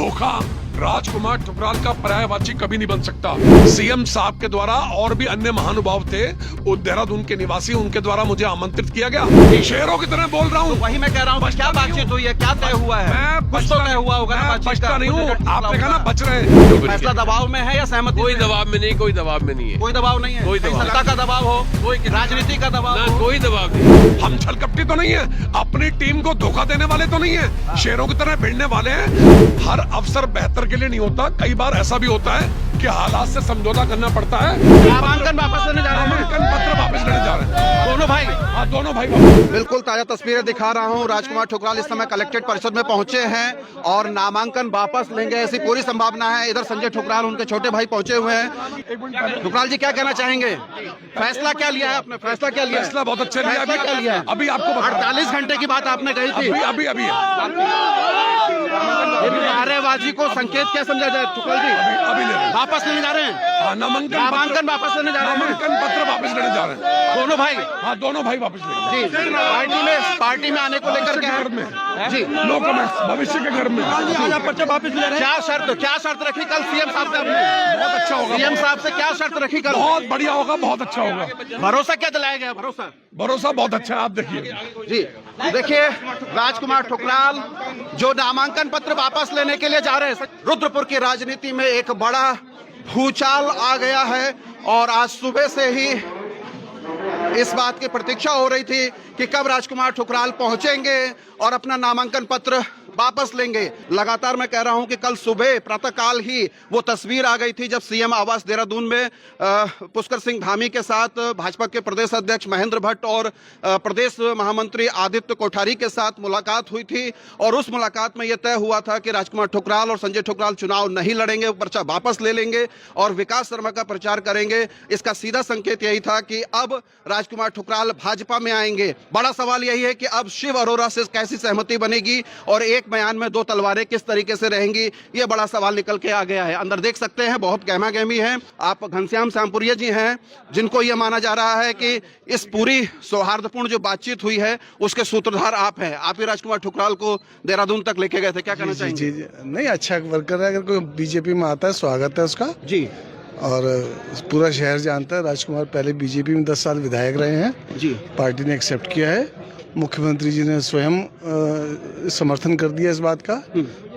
धोखा राजकुमार ठुकराल का पर्यायवाची कभी नहीं बन सकता। सीएम साहब के द्वारा और भी अन्य महानुभाव थे, वो देहरादून के निवासी, उनके द्वारा मुझे आमंत्रित किया गया। शेरों की तरह बोल रहा हूँ। तो वही मैं कह रहा हूँ, क्या बातचीत हुई है, क्या तय हुआ है? मैं कुछ तो तय हुआ होगा ना, मैं बचता नहीं हूँ। आपने कहा ना बच रहे हैं। फैसला दबाव में है या सहमति? कोई दबाव में नहीं, कोई दबाव में नहीं है। कोई दबाव नहीं है। कोई दबाव। सत्ता का दबाव हो, कोई राजनीति का दबाव हो, कोई दबाव नहीं। हम छलकपटी तो नहीं है, अपनी टीम को धोखा देने वाले तो नहीं है, शेरों की तरह भिड़ने वाले हैं। हर अवसर बेहतर के लिए नहीं होता, कई बार ऐसा भी होता है कि हालात से समझौता करना पड़ता है। नामांकन वापस लेने जा रहे हैं। नामांकन पत्र वापस लेने जा रहे हैं दोनों भाई। हाँ, दोनों भाई वापस। बिल्कुल ताजा तस्वीरें दिखा रहा हूं। राजकुमार ठुकराल इस समय कलेक्ट्रेट परिषद में पहुंचे हैं और नामांकन वापस लेंगे ऐसी पूरी संभावना है। इधर संजय ठुकराल, उनके छोटे भाई पहुंचे हुए हैं। ठुकराल जी, क्या कहना चाहेंगे? फैसला क्या लिया है आपने? फैसला क्या लिया? फैसला बहुत अच्छा लिया। फैसला क्या लिया है? अभी आपको 48 घंटे की बात आपने कही थी। अभी नारेबाजी को संकेत क्या समझा जाए? ठुकराल जी अभी ले रहे हैं। वापस लेने जा रहे हैं। नामांकन वापस लेने जा रहे हैं। नामांकन पत्र वापस लेने जा रहे हैं दोनों भाई। हाँ, दोनों भाई वापस लेंगे। जी, पार्टी में आने को लेकर क्या घर में जी नो कमेंट्स, भविष्य के घर में पर्चा वापस ले रहे हैं। क्या शर्त रखी कल सीएम साहब से आपने? बहुत अच्छा होगा। सीएम साहब से क्या शर्त रखी कल? बहुत बढ़िया होगा, बहुत अच्छा होगा। भरोसा क्या दिलाया गया? भरोसा बहुत अच्छा है, आप देखिए। जी देखिए, राजकुमार ठुकराल जो नामांकन पत्र वापस लेने के लिए जा रहे हैं। रुद्रपुर की राजनीति में एक बड़ा भूचाल आ गया है और आज सुबह से ही इस बात की प्रतीक्षा हो रही थी कि कब राजकुमार ठुकराल पहुंचेंगे और अपना नामांकन पत्र वापस लेंगे। लगातार मैं कह रहा हूं कि कल सुबह प्रातःकाल ही वो तस्वीर आ गई थी जब सीएम आवास देहरादून में पुष्कर सिंह धामी के साथ भाजपा के प्रदेश अध्यक्ष महेंद्र भट्ट और प्रदेश महामंत्री आदित्य कोठारी के साथ मुलाकात हुई थी और उस मुलाकात में यह तय हुआ था कि राजकुमार ठुकराल और संजय ठुकराल चुनाव नहीं लड़ेंगे, पर्चा वापस ले लेंगे और विकास शर्मा का प्रचार करेंगे। इसका सीधा संकेत यही था कि अब राजकुमार ठुकराल भाजपा में आएंगे। बड़ा सवाल यही है कि अब शिव अरोरा से कैसी सहमति बनेगी और एक बयान में दो तलवारें किस तरीके से रहेंगी, ये बड़ा सवाल निकल के आ गया है। अंदर देख सकते हैं बहुत गहमा गहमी है। आप घनश्याम श्यामपुरिया जी हैं, जिनको यह माना जा रहा है कि इस पूरी सौहार्दपूर्ण जो बातचीत हुई है उसके सूत्रधार आप हैं। आप ही राजकुमार ठुकराल को देहरादून तक लेके गए थे, क्या कहना चाहेंगे? जी, नहीं, अच्छा वर्कर है, अगर कोई बीजेपी में आता है स्वागत है उसका जी। और पूरा शहर जानता है राजकुमार पहले बीजेपी में 10 साल विधायक रहे हैं जी। पार्टी ने एक्सेप्ट किया है, मुख्यमंत्री जी ने स्वयं समर्थन कर दिया इस बात का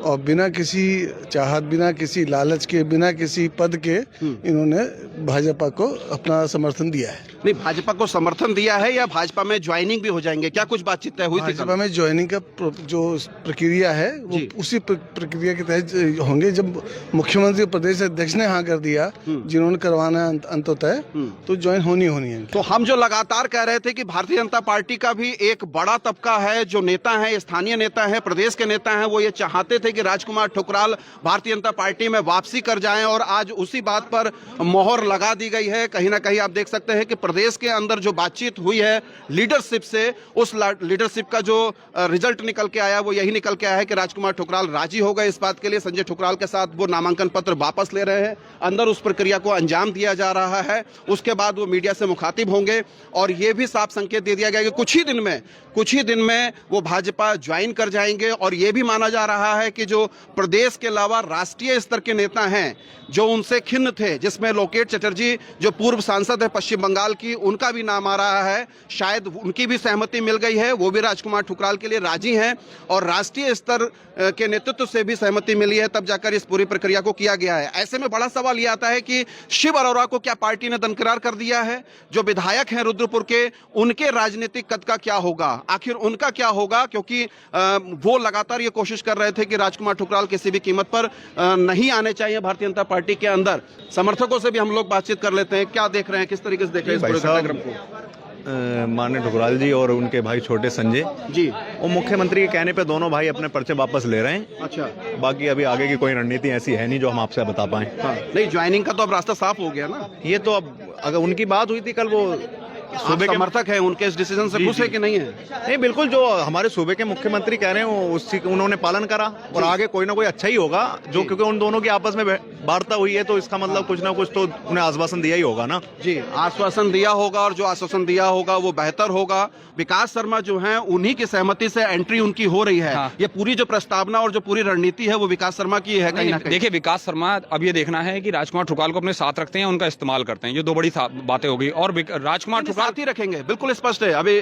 और बिना किसी चाहत, बिना किसी लालच के, बिना किसी पद के इन्होंने भाजपा को अपना समर्थन दिया है। नहीं, भाजपा को समर्थन दिया है या भाजपा में ज्वाइनिंग भी हो जाएंगे? क्या कुछ बातचीत तय हुई थी? भाजपा में ज्वाइनिंग का जो प्रक्रिया है वो उसी प्रक्रिया के तहत होंगे। जब मुख्यमंत्री प्रदेश अध्यक्ष ने हाँ कर दिया, जिन्होंने करवाना है अंततः, तो ज्वाइन होनी है। तो हम जो लगातार कह रहे थे कि भारतीय जनता पार्टी का भी एक बड़ा तबका है, जो नेता है, स्थानीय नेता है, प्रदेश के नेता है, वो ये चाहते थे कि राजकुमार ठुकराल भारतीय जनता पार्टी में वापसी कर जाएं और आज उसी बात पर मोहर लगा दी गई है। कहीं ना कहीं आप देख सकते हैं कि प्रदेश के अंदर जो बातचीत हुई है लीडरशिप से, उस लीडरशिप का जो रिजल्ट निकल के आया वो यही निकल के आया है कि राजकुमार ठुकराल राजी हो गए इस बात के लिए। संजय ठुकराल के साथ वो नामांकन पत्र वापस ले रहे हैं, अंदर उस प्रक्रिया को अंजाम दिया जा रहा है। उसके बाद वो मीडिया से मुखातिब होंगे और ये भी साफ संकेत दे दिया गया कि कुछ ही दिन में वो भाजपा ज्वाइन कर जाएंगे। और ये भी माना जा रहा है कि जो प्रदेश के अलावा राष्ट्रीय स्तर के नेता हैं जो उनसे खिन्न थे, जिसमें लोकेट चटर्जी जो पूर्व सांसद है पश्चिम बंगाल की, उनका भी नाम आ रहा है, शायद उनकी भी सहमति मिल गई है, वो भी राजकुमार ठुकराल के लिए राजी हैं और राष्ट्रीय स्तर के नेतृत्व से भी सहमति मिली है, तब जाकर इस पूरी प्रक्रिया को किया गया है। ऐसे में बड़ा सवाल यह आता है कि शिव अरोरा को क्या पार्टी ने दरकिनार कर दिया है? जो विधायक हैं रुद्रपुर के, उनके राजनीतिक कद का क्या होगा, आखिर उनका क्या होगा? क्योंकि वो लगातार ये कोशिश कर रहे थे कि राजकुमार ठुकराल किसी भी कीमत पर नहीं आने चाहिए भारतीय जनता पार्टी के अंदर। समर्थकों से भी हम लोग बातचीत कर लेते हैं, क्या देख रहे हैं, किस तरीके से देख रहे हैं इस पूरे कार्यक्रम को? माननीय ठुकराल जी और उनके भाई छोटे संजय जी, वो मुख्यमंत्री के कहने पे दोनों भाई अपने पर्चे वापस ले रहे हैं। अच्छा, बाकी अभी आगे की कोई रणनीति ऐसी है नहीं जो हम आपसे बता पाएं। हाँ। नहीं, ज्वाइनिंग का तो अब रास्ता साफ हो गया ना। ये तो अब अगर उनकी बात हुई थी कल, वो सूबे के समर्थक है, उनके इस डिसीजन से खुश है कि नहीं है? नहीं, बिल्कुल, जो हमारे सूबे के मुख्यमंत्री कह रहे हैं उसी उन्होंने पालन करा और आगे कोई ना कोई अच्छा ही होगा जो, क्योंकि उन दोनों की आपस में वार्ता हुई है तो इसका मतलब कुछ ना कुछ तो उन्हें आश्वासन दिया ही होगा ना। जी, आश्वासन दिया होगा और जो आश्वासन दिया होगा वो बेहतर होगा। विकास शर्मा जो हैं उन्हीं की सहमति से एंट्री उनकी हो रही है। ये पूरी जो प्रस्तावना और जो पूरी रणनीति है वो विकास शर्मा की है कहीं ना कहीं। देखिए विकास शर्मा, अब ये देखना है कि राजकुमार ठुकराल को अपने साथ रखते हैं, उनका इस्तेमाल करते हैं, ये दो बड़ी बातें हो गई। और राजकुमार ठुकराल साथ ही रखेंगे, बिल्कुल स्पष्ट है। अभी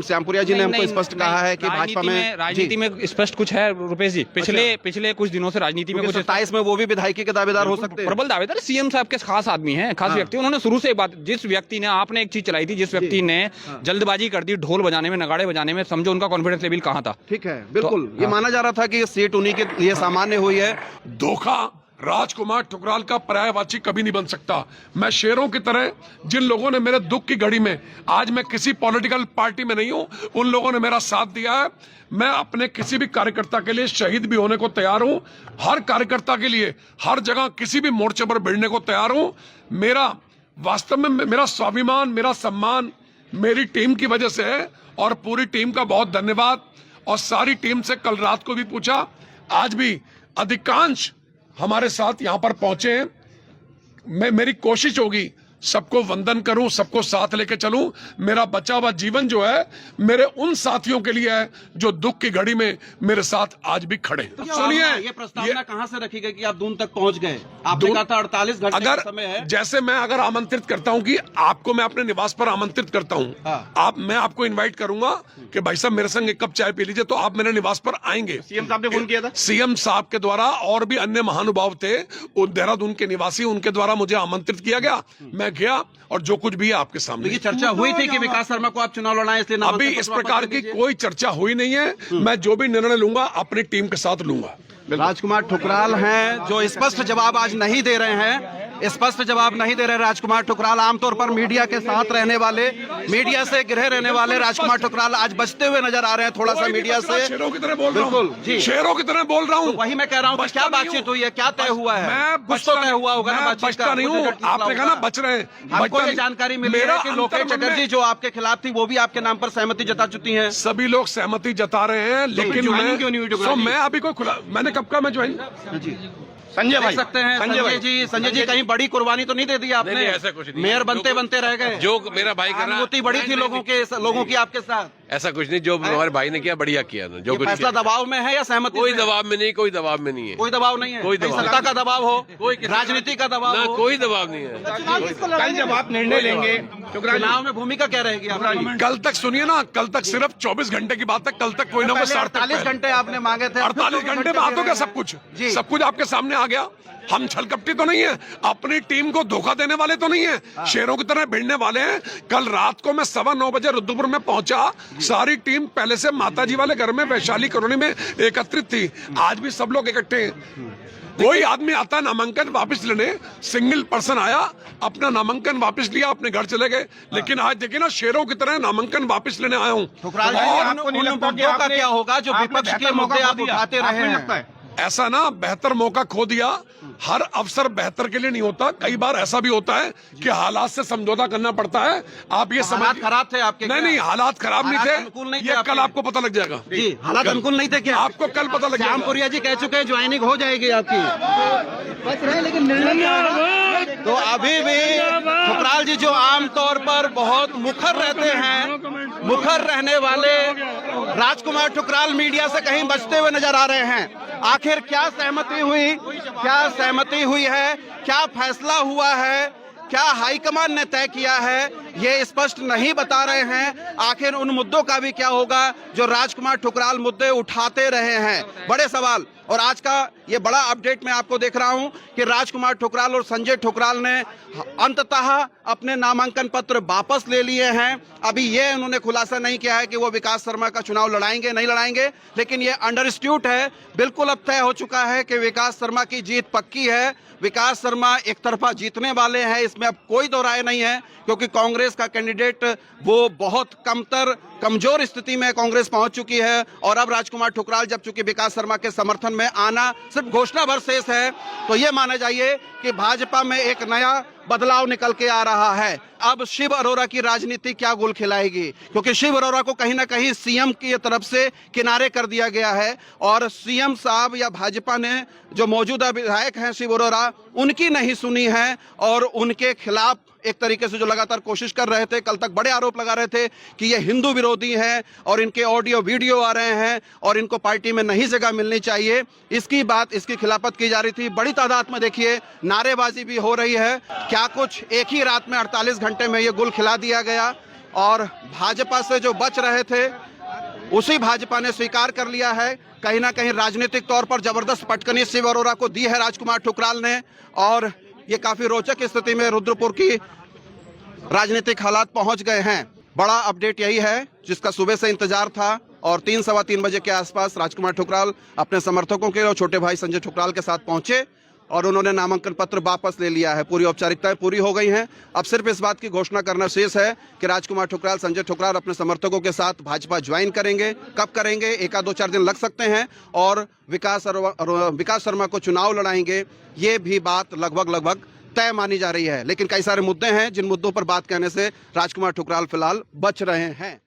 श्यामपुरिया जी ने हमको स्पष्ट कहा है कि भाजपा में राजनीति में स्पष्ट कुछ है रुपेश जी, पिछले कुछ दिनों से राजनीति में कुछ 27 में वो भी विधायकी के दावेदार हो सकते हैं, प्रबल दावेदार। सीएम साहब के खास आदमी हैं, खास व्यक्ति। उन्होंने शुरू से एक बात, जिस व्यक्ति ने, आपने एक चीज चलाई थी, जिस व्यक्ति ने जल्दबाजी कर दी ढोल बजाने में, नगाड़े बजाने में, समझो उनका कॉन्फिडेंस लेवल कहाँ था। ठीक है, बिल्कुल। ये माना जा रहा था कि ये सीट उन्हीं के लिए सामान्य हुई है। धोखा राजकुमार ठुकराल का पर्यायवाची कभी नहीं बन सकता। मैं शेरों की तरह, जिन लोगों ने मेरे दुख की घड़ी में, आज मैं किसी पॉलिटिकल पार्टी में नहीं हूं, उन लोगों ने मेरा साथ दिया है। मैं अपने किसी भी कार्यकर्ता के लिए शहीद भी होने को तैयार हूं। हर कार्यकर्ता के लिए हर जगह किसी भी मोर्चे पर भिड़ने को तैयार हूं। मेरा वास्तव में मेरा स्वाभिमान, मेरा सम्मान मेरी टीम की वजह से है और पूरी टीम का बहुत धन्यवाद। और सारी टीम से कल रात को भी पूछा, आज भी अधिकांश हमारे साथ यहां पर पहुंचे हैं। मेरी कोशिश होगी सबको वंदन करूं, सबको साथ लेके चलूं। मेरा बचा हुआ जीवन जो है मेरे उन साथियों के लिए है जो दुख की घड़ी में मेरे साथ आज भी खड़े। सुनिए, ये प्रस्तावना कहां से रखी गई कि आप दून तक पहुंच गए? आपने कहा था 48 घंटे का समय है। जैसे मैं अगर आमंत्रित करता हूं कि आपको मैं अपने निवास पर आमंत्रित करता हूं, मैं आपको इन्वाइट करूंगा कि भाई साहब मेरे संग एक कप चाय पी लीजिए, तो आप मेरे निवास पर आएंगे। सीएम साहब ने फोन किया था, सीएम साहब के द्वारा, और भी अन्य महानुभाव थे देहरादून के निवासी, उनके द्वारा मुझे आमंत्रित किया गया। मैं गया और जो कुछ भी है आपके सामने। ये चर्चा हुई थी कि विकास शर्मा को आप चुनाव लड़ाएं, इसलिए अभी इस प्रकार की कोई चर्चा हुई नहीं है। मैं जो भी निर्णय लूंगा अपनी टीम के साथ लूंगा। राजकुमार ठुकराल हैं जो स्पष्ट जवाब आज नहीं दे रहे हैं, स्पष्ट जवाब नहीं दे रहे राजकुमार ठुकराल। आमतौर पर मीडिया के साथ रहने वाले, मीडिया से गिरे रहने वाले राजकुमार ठुकराल आज बचते हुए नजर आ रहे हैं थोड़ा सा मीडिया से। शेरों की तरह बोल रहा हूं, जी, शेरों की तरह बोल रहा हूं। वही मैं कह रहा हूं, क्या बातचीत हुई है, क्या तय हुआ है? मैं कुछ तो तय हुआ होगा ना। बचता नहीं हूं, आपने कहा ना बच रहे हैं। हमको ये जानकारी मिली है कि लोकेश चटर्जी जो आपके खिलाफ थी वो भी आपके नाम पर सहमति जता चुकी है। सभी लोग सहमति जता रहे हैं, लेकिन मैं अभी कोई खुला, मैंने कब का मैं ज्वाइन। संजय भाई सकते हैं, संजय जी कहीं बड़ी कुर्बानी तो नहीं दे दी आपने? नहीं, ऐसा कुछ नहीं। मेयर बनते बनते रह गए। जो मेरा भाई कर रहा है, बड़ी थी लोगों की आपके साथ। ऐसा कुछ नहीं, जो हमारे भाई ने किया बढ़िया किया ना। जो कुछ फैसला दबाव में है या सहमति? कोई दबाव में नहीं, कोई दबाव में नहीं है। कोई दबाव नहीं है, कोई दबाव, सत्ता का दबाव हो, कोई राजनीति का दबाव हो, कोई दबाव नहीं है। कल जब आप निर्णय लेंगे चुनाव में भूमिका क्या रहेगी आपकी? कल तक सुनिए ना, कल तक सिर्फ 24 घंटे की बात है। कल तक कोई ना कोई 48 घंटे आपने मांगे थे। 48 घंटे में आता क्या सब कुछ? सब कुछ आपके सामने आ गया। हम छलकपटी तो नहीं है, अपनी टीम को धोखा देने वाले तो नहीं है, शेरों की तरह भिड़ने वाले हैं। कल रात को मैं 9:15 बजे रुद्रपुर में पहुंचा। सारी टीम पहले से माताजी वाले घर में वैशाली कॉलोनी में एकत्रित थी। आज भी सब लोग इकट्ठे हैं। कोई आदमी आता नामांकन वापस लेने, सिंगल पर्सन आया, अपना नामांकन वापस लिया, अपने घर चले गए। लेकिन आज देखिए ना, शेरों की तरह नामांकन वापस लेने आया हूँ। उन मुद्दों का क्या होगा जो विपक्ष के मुद्दे आप उठाते रहे हैं? ऐसा ना, बेहतर मौका खो दिया। हर अवसर बेहतर के लिए नहीं होता, कई बार ऐसा भी होता है कि हालात से समझौता करना पड़ता है। आप ये समझ, हालात खराब थे आपके? नहीं, हालात खराब नहीं थे, ये कल आपको पता लग जाएगा। जी, हालात अनुकूल नहीं थे क्या? आपको कल पता लग जाएगा। श्यामपुरिया जी कह चुके हैं ज्वाइनिंग हो जाएगी आपकी, बच रहे लेकिन निर्णय। तो अभी भी ठुकराल जी जो आमतौर पर बहुत मुखर रहते हैं, मुखर रहने वाले राजकुमार ठुकराल मीडिया से कहीं बचते हुए नजर आ रहे हैं। आखिर क्या सहमति हुई, क्या सहमति हुई है, क्या फैसला हुआ है, क्या हाईकमान ने तय किया है, ये स्पष्ट नहीं बता रहे हैं। आखिर उन मुद्दों का भी क्या होगा जो राजकुमार ठुकराल मुद्दे उठाते रहे हैं? बड़े सवाल। और आज का ये बड़ा अपडेट मैं आपको देख रहा हूं कि राजकुमार ठुकराल और संजय ठुकराल ने अंततः अपने नामांकन पत्र वापस ले लिए हैं। अभी ये उन्होंने खुलासा नहीं किया है कि वो विकास शर्मा का चुनाव लड़ाएंगे नहीं लड़ाएंगे, लेकिन ये अंडरस्टूड है, बिल्कुल अब तय हो चुका है कि विकास शर्मा की जीत पक्की है। विकास शर्मा एक तरफा जीतने वाले हैं, इसमें अब कोई दो राय नहीं है, क्योंकि कांग्रेस का कैंडिडेट वो बहुत कमजोर स्थिति में कांग्रेस पहुंच चुकी है। और अब राजकुमार ठुकराल जब चूंकि विकास शर्मा के समर्थन में आना सिर्फ घोषणा भर शेष है, तो ये माना जाइए कि भाजपा में एक नया बदलाव निकल के आ रहा है। अब शिव अरोड़ा की राजनीति क्या गुल खिलाएगी, क्योंकि शिव अरोड़ा को कहीं ना कहीं सीएम की तरफ से किनारे कर दिया गया है और सीएम साहब या भाजपा ने जो मौजूदा विधायक हैं शिव अरोड़ा, उनकी नहीं सुनी है और उनके खिलाफ एक तरीके से जो लगातार कोशिश कर रहे थे, कल तक बड़े आरोप लगा रहे थे कि ये हिंदू विरोधी हैं और इनके ऑडियो वीडियो आ रहे हैं और इनको पार्टी में नहीं जगह मिलनी चाहिए, इसकी खिलाफत की जा रही थी। बड़ी तादाद में देखिए नारेबाजी भी हो रही है। क्या कुछ एक ही रात में 48 घंटे में ये गुल खिला दिया गया और भाजपा से जो बच रहे थे उसी भाजपा ने स्वीकार कर लिया है। कहीं ना कहीं राजनीतिक तौर पर जबरदस्त पटकनी शिव अरोड़ा को दी है राजकुमार ठुकराल ने और ये काफी रोचक स्थिति में रुद्रपुर की राजनीतिक हालात पहुंच गए हैं। बड़ा अपडेट यही है जिसका सुबह से इंतजार था और 3 सवा 3 बजे के आसपास राजकुमार ठुकराल अपने समर्थकों के और छोटे भाई संजय ठुकराल के साथ पहुंचे और उन्होंने नामांकन पत्र वापस ले लिया है। पूरी औपचारिकताएं पूरी हो गई हैं। अब सिर्फ इस बात की घोषणा करना शेष है कि राजकुमार ठुकराल, संजय ठुकराल अपने समर्थकों के साथ भाजपा ज्वाइन करेंगे। कब करेंगे, 1-2-4 दिन लग सकते हैं और विकास शर्मा को चुनाव लड़ाएंगे, ये भी बात लगभग तय मानी जा रही है। लेकिन कई सारे मुद्दे हैं जिन मुद्दों पर बात कहने से राजकुमार ठुकराल फिलहाल बच रहे हैं।